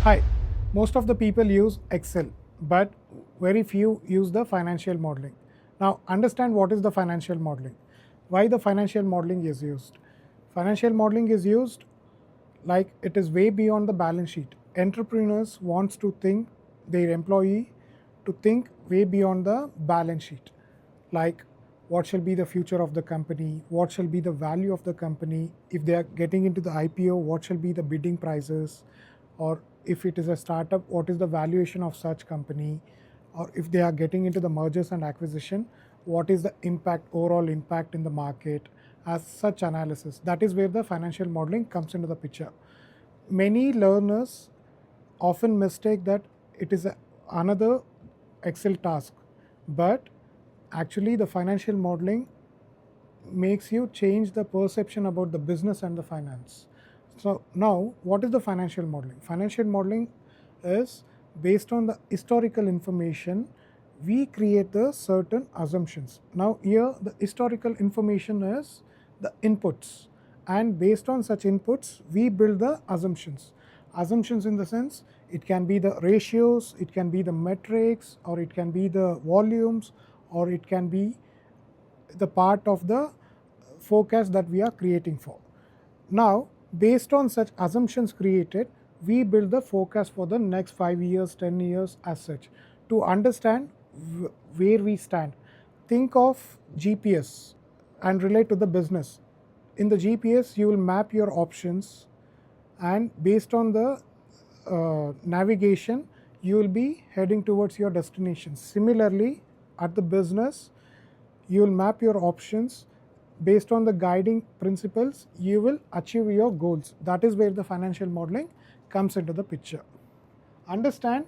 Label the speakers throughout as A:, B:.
A: Hi, most of the people use Excel, but very few use the financial modeling. Now, understand what is the financial modeling. Why the financial modeling is used. Financial modeling is used like it is way beyond the balance sheet. Entrepreneurs wants to think their employee to think way beyond the balance sheet, like what shall be the future of the company, what shall be the value of the company, if they are getting into the IPO, what shall be the bidding prices, or if it is a startup, what is the valuation of such company, or if they are getting into the mergers and acquisition, what is the impact, overall impact in the market, as such analysis. That is where the financial modeling comes into the picture. Many learners often mistake that it is another Excel task, but actually the financial modeling makes you change the perception about the business and the finance. So now, what is the financial modeling? Financial modeling is based on the historical information. We create the certain assumptions. Now here the historical information is the inputs, and based on such inputs we build the assumptions. Assumptions in the sense, it can be the ratios, it can be the metrics, or it can be the volumes, or it can be the part of the forecast that we are creating for. Now, based on such assumptions created, we build the forecast for the next 5 years, 10 years as such. To understand where we stand, think of GPS and relate to the business. In the GPS, you will map your options, and based on the navigation, you will be heading towards your destination. Similarly, at the business, you will map your options. Based on the guiding principles, you will achieve your goals. That is where the financial modeling comes into the picture. Understand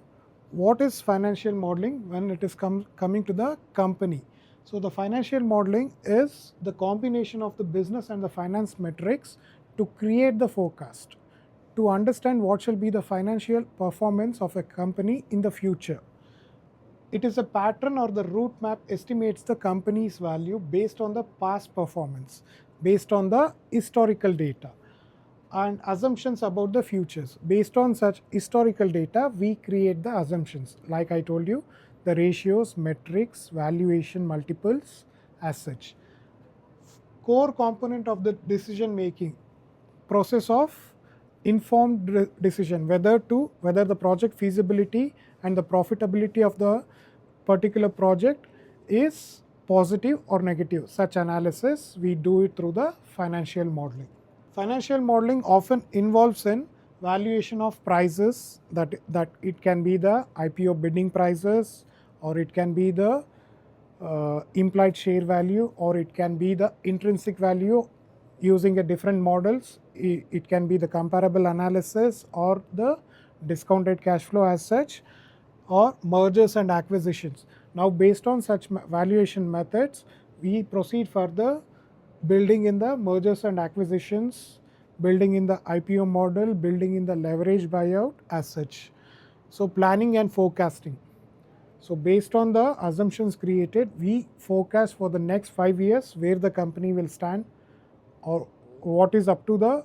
A: what is financial modeling when it is coming to the company. So the financial modeling is the combination of the business and the finance metrics to create the forecast, to understand what shall be the financial performance of a company in the future. It is a pattern, or the route map estimates the company's value based on the past performance, based on the historical data, and assumptions about the futures. Based on such historical data, we create the assumptions. Like I told you, the ratios, metrics, valuation multiples as such. Core component of the decision making process of informed decision, whether the project feasibility and the profitability of the particular project is positive or negative. Such analysis we do it through the financial modeling. Financial modeling often involves in valuation of prices, that it can be the IPO bidding prices, or it can be the implied share value, or it can be the intrinsic value using a different models. It can be the comparable analysis or the discounted cash flow as such, or mergers and acquisitions. Now, based on such valuation methods, we proceed further, building in the mergers and acquisitions, building in the IPO model, building in the leverage buyout as such. So planning and forecasting. So based on the assumptions created, we forecast for the next 5 years where the company will stand, or what is up to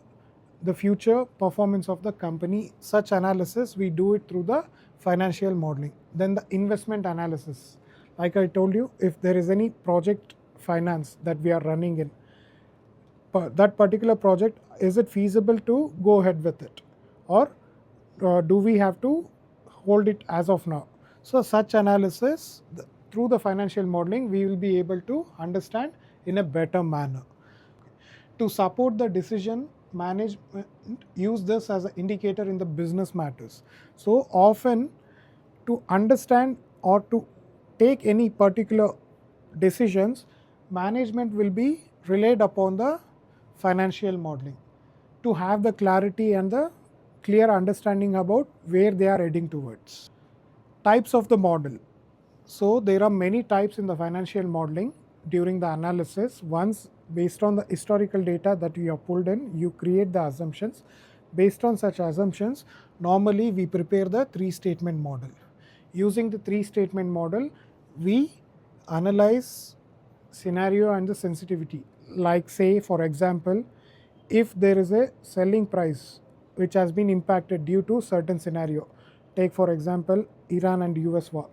A: the future performance of the company. Such analysis we do it through the financial modeling. Then the investment analysis. Like I told you, if there is any project finance that we are running in, that particular project, is it feasible to go ahead with it, or do we have to hold it as of now? So such analysis, through the financial modeling, we will be able to understand in a better manner. To support the decision management, use this as an indicator in the business matters. So often, to understand or to take any particular decisions, management will be relied upon the financial modeling to have the clarity and the clear understanding about where they are heading towards. Types of the model. So there are many types in the financial modeling. During the analysis, once based on the historical data that you have pulled in, you create the assumptions. Based on such assumptions, normally we prepare the 3-statement model. Using the 3-statement model, we analyze scenario and the sensitivity. Like, say for example, if there is a selling price which has been impacted due to certain scenario. Take for example Iran and US war.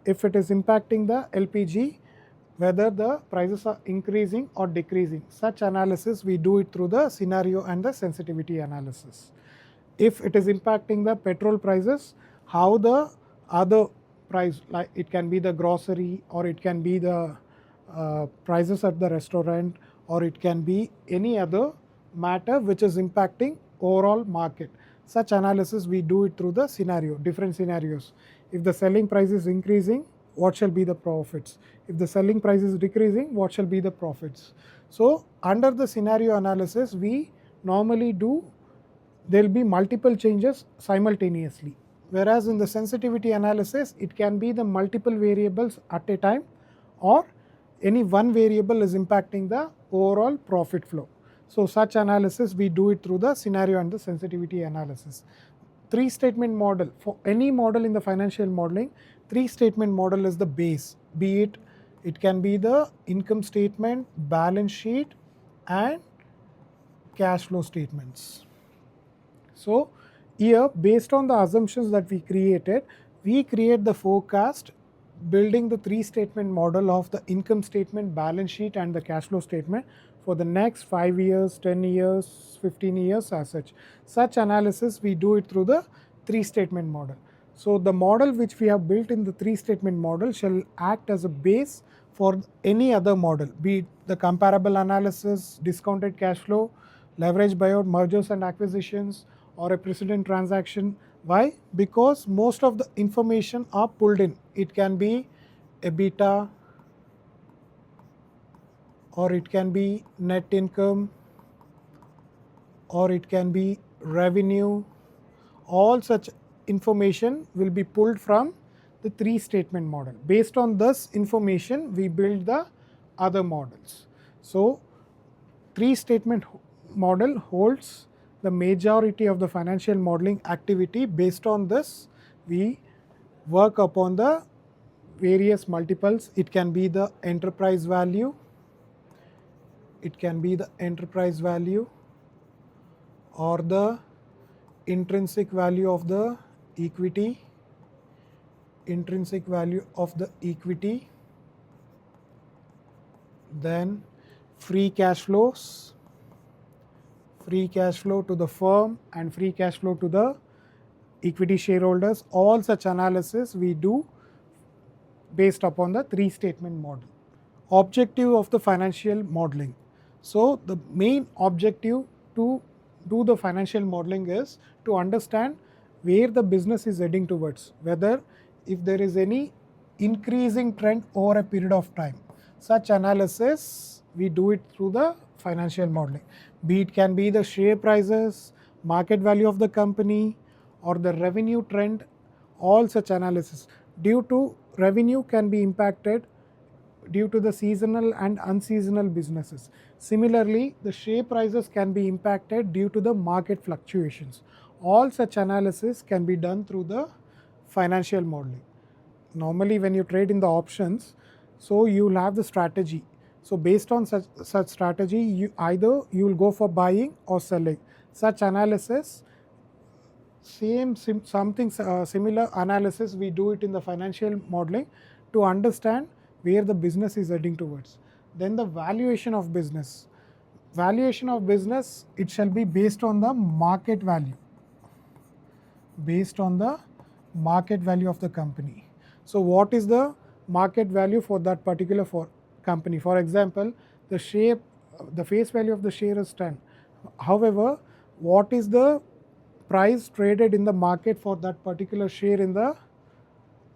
A: If it is impacting the LPG, whether the prices are increasing or decreasing, such analysis we do it through the scenario and the sensitivity analysis. If it is impacting the petrol prices, how the other price, like it can be the grocery, or it can be the prices at the restaurant, or it can be any other matter which is impacting overall market. Such analysis we do it through the scenario, different scenarios. If the selling price is increasing, what shall be the profits? If the selling price is decreasing, what shall be the profits? So under the scenario analysis, we normally do, there will be multiple changes simultaneously. Whereas in the sensitivity analysis, it can be the multiple variables at a time, or any one variable is impacting the overall profit flow. So such analysis we do it through the scenario and the sensitivity analysis. Three statement model, for any model in the financial modeling, three statement model is the base, be it, it can be the income statement, balance sheet and cash flow statements. So here, based on the assumptions that we created, we create the forecast building the three statement model of the income statement, balance sheet and the cash flow statement for the next 5 years, 10 years, 15 years as such. Such analysis we do it through the three statement model. So the model which we have built in the three statement model shall act as a base for any other model, be it the comparable analysis, discounted cash flow, leverage buyout, mergers and acquisitions, or a precedent transaction. Why? Because most of the information are pulled in. It can be EBITDA, or it can be net income, or it can be revenue. All such information will be pulled from the three statement model. Based on this information, we build the other models. So three statement model holds the majority of the financial modeling activity. Based on this, we work upon the various multiples. It can be the enterprise value, it can be the enterprise value, or the intrinsic value of the equity, intrinsic value of the equity, then free cash flows, free cash flow to the firm and free cash flow to the equity shareholders. All such analysis we do based upon the three statement model. Objective of the financial modeling. So the main objective to do the financial modeling is to understand where the business is heading towards, whether if there is any increasing trend over a period of time. Such analysis we do it through the financial modeling. Be it can be the share prices, market value of the company, or the revenue trend. All such analysis due to revenue can be impacted due to the seasonal and unseasonal businesses. Similarly, the share prices can be impacted due to the market fluctuations. All such analysis can be done through the financial modeling. Normally when you trade in the options, so you will have the strategy. So based on such strategy, you will go for buying or selling. Such analysis, similar analysis we do it in the financial modeling to understand where the business is heading towards. Then the valuation of business. Valuation of business, it shall be based on the market value, based on the market value of the company. So what is the market value for that particular company? For example, the face value of the share is 10. However, what is the price traded in the market for that particular share in the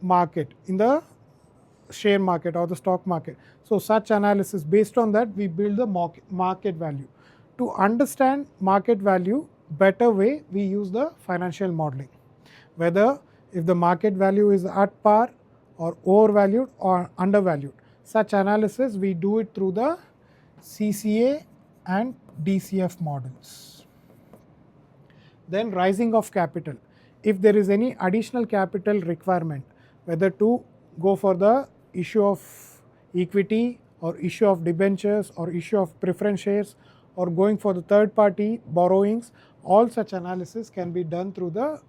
A: market, in the share market or the stock market? So such analysis, based on that we build the market value. To understand market value better way, we use the financial modeling, whether if the market value is at par or overvalued or undervalued. Such analysis we do it through the CCA and DCF models. Then rising of capital. If there is any additional capital requirement, whether to go for the issue of equity or issue of debentures or issue of preference shares or going for the third party borrowings, All such analysis can be done through the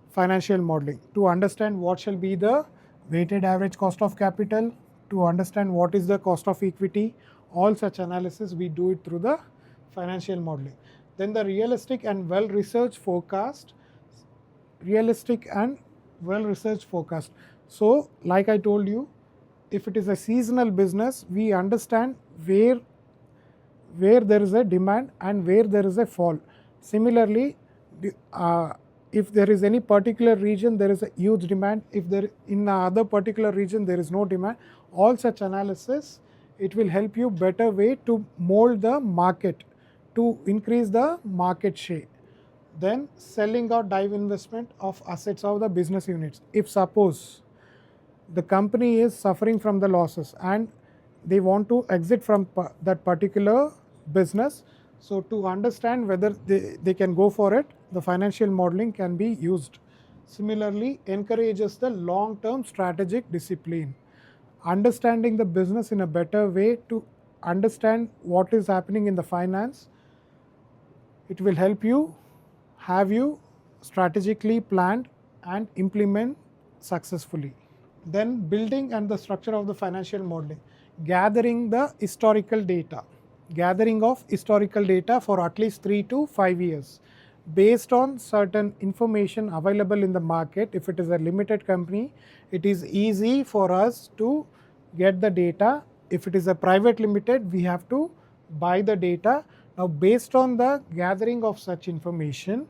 A: financial modeling to understand what shall be the weighted average cost of capital, to understand what is the cost of equity. All such analysis we do it through the financial modeling. Then the realistic and well researched forecast. So like I told you, if it is a seasonal business, we understand where there is a demand and where there is a fall. Similarly, if there is any particular region there is a huge demand, if there in other particular region there is no demand, all such analysis, it will help you better way to mold the market to increase the market share. Then selling or dive investment of assets of the business units. If suppose the company is suffering from the losses and they want to exit from that particular business, so to understand whether they can go for it, the financial modeling can be used. Similarly, encourages the long term strategic discipline, understanding the business in a better way to understand what is happening in the finance. It will help you have you strategically planned and implement successfully. Then building and the structure of the financial modeling, gathering of historical data for at least 3 to 5 years based on certain information available in the market. If it is a limited company, it is easy for us to get the data. If it is a private limited, we have to buy the data. Now based on the gathering of such information,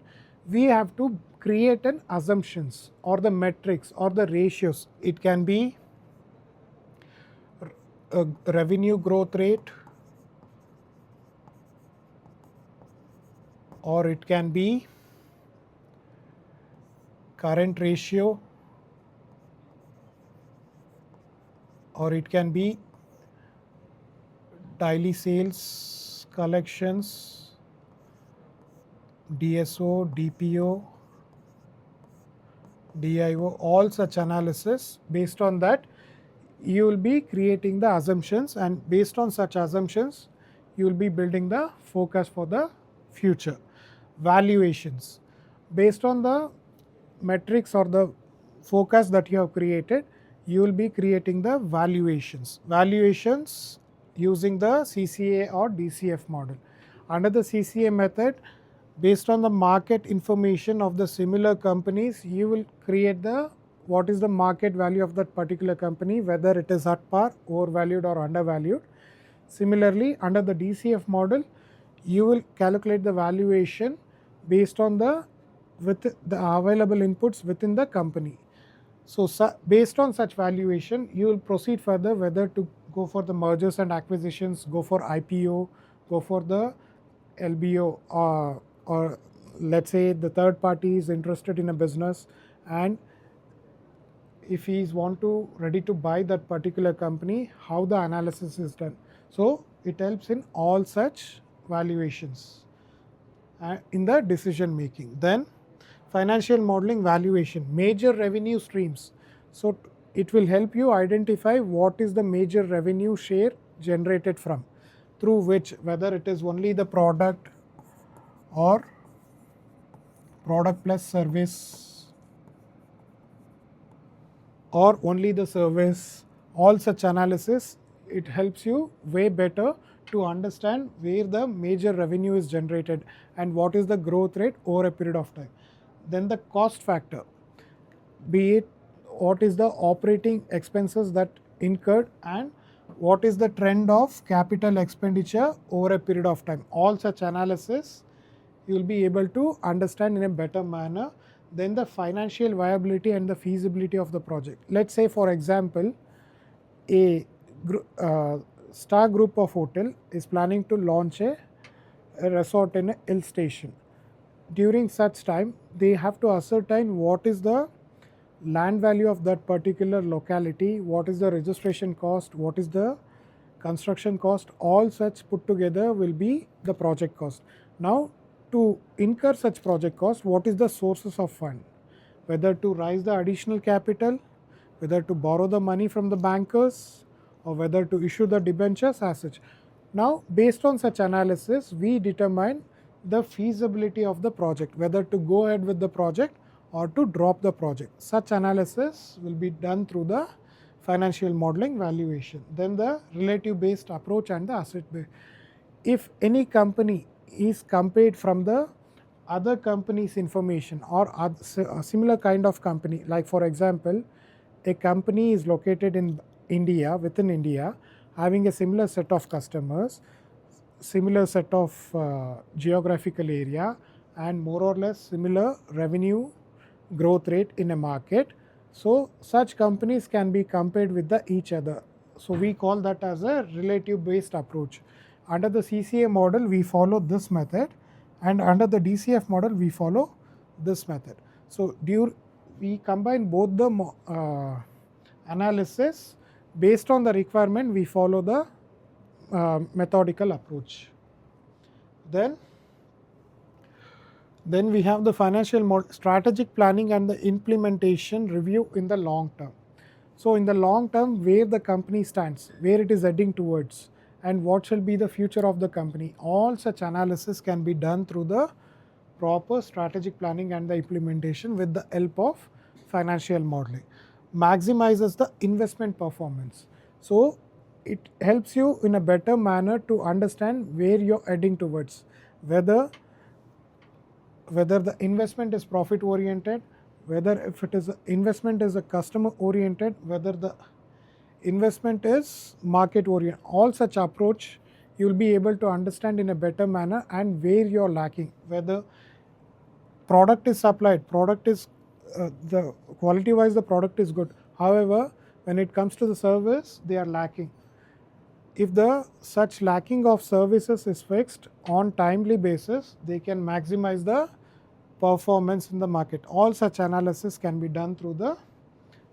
A: we have to create an assumptions or the metrics or the ratios. It can be a revenue growth rate, or it can be current ratio, or it can be daily sales collections, DSO, DPO, DIO, all such analysis. Based on that, you will be creating the assumptions, and based on such assumptions, you will be building the forecast for the future. Valuations. Based on the metrics or the forecast that you have created, you will be creating the valuations. Valuations using the CCA or DCF model. Under the CCA method, based on the market information of the similar companies, you will create the what is the market value of that particular company, whether it is at par, overvalued or undervalued. Similarly, under the DCF model, you will calculate the valuation based on the available inputs within the company. So based on such valuation, you will proceed further whether to go for the mergers and acquisitions, go for IPO, go for the LBO, or let's say the third party is interested in a business, and if he is ready to buy that particular company, how the analysis is done. So it helps in all such valuations in the decision making. Then financial modeling valuation, major revenue streams. So it will help you identify what is the major revenue share generated from, through which, whether it is only the product or product plus service, or only the service. All such analysis, it helps you way better to understand where the major revenue is generated and what is the growth rate over a period of time. Then the cost factor, be it what is the operating expenses that incurred and what is the trend of capital expenditure over a period of time. All such analysis you will be able to understand in a better manner. Then the financial viability and the feasibility of the project. Let's say, for example, a star group of hotel is planning to launch a resort in a hill station. During such time, they have to ascertain what is the land value of that particular locality, what is the registration cost, what is the construction cost. All such put together will be the project cost. Now, to incur such project cost, what is the sources of fund, whether to raise the additional capital, whether to borrow the money from the bankers, or whether to issue the debentures as such. Now based on such analysis, we determine the feasibility of the project, whether to go ahead with the project or to drop the project. Such analysis will be done through the financial modeling valuation. Then the relative based approach and the asset based. If any company is compared from the other company's information or a similar kind of company, like for example, a company is located in India, within India, having a similar set of customers, similar set of geographical area, and more or less similar revenue growth rate in a market. So such companies can be compared with each other. So we call that as a relative based approach. Under the CCA model we follow this method, and under the DCF model we follow this method. So we combine both the analysis. Based on the requirement we follow the methodical approach. Then we have the financial strategic planning and the implementation review in the long term. So in the long term, where the company stands, where it is heading towards, and what shall be the future of the company, all such analysis can be done through the proper strategic planning and the implementation with the help of financial modeling. Maximizes the investment performance. So it helps you in a better manner to understand where you're heading towards, whether the investment is profit oriented, whether if it is investment is a customer oriented, whether the investment is market oriented. All such approach you will be able to understand in a better manner, and where you're lacking, whether product is supplied, product is the quality wise the product is good, however when it comes to the service they are lacking. If the such lacking of services is fixed on timely basis, they can maximize the performance in the market. All such analysis can be done through the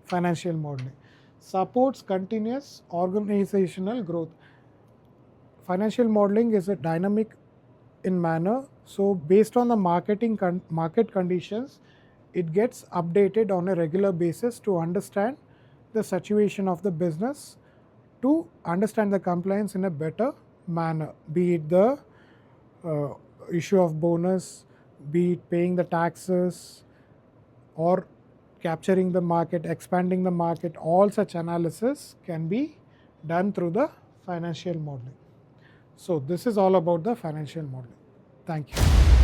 A: financial modeling. Supports continuous organizational growth. Financial modeling is a dynamic in manner, so based on the market conditions, it gets updated on a regular basis to understand the situation of the business, to understand the compliance in a better manner, be it the issue of bonus, be it paying the taxes, or capturing the market, expanding the market. All such analysis can be done through the financial modeling. So this is all about the financial modeling. Thank you.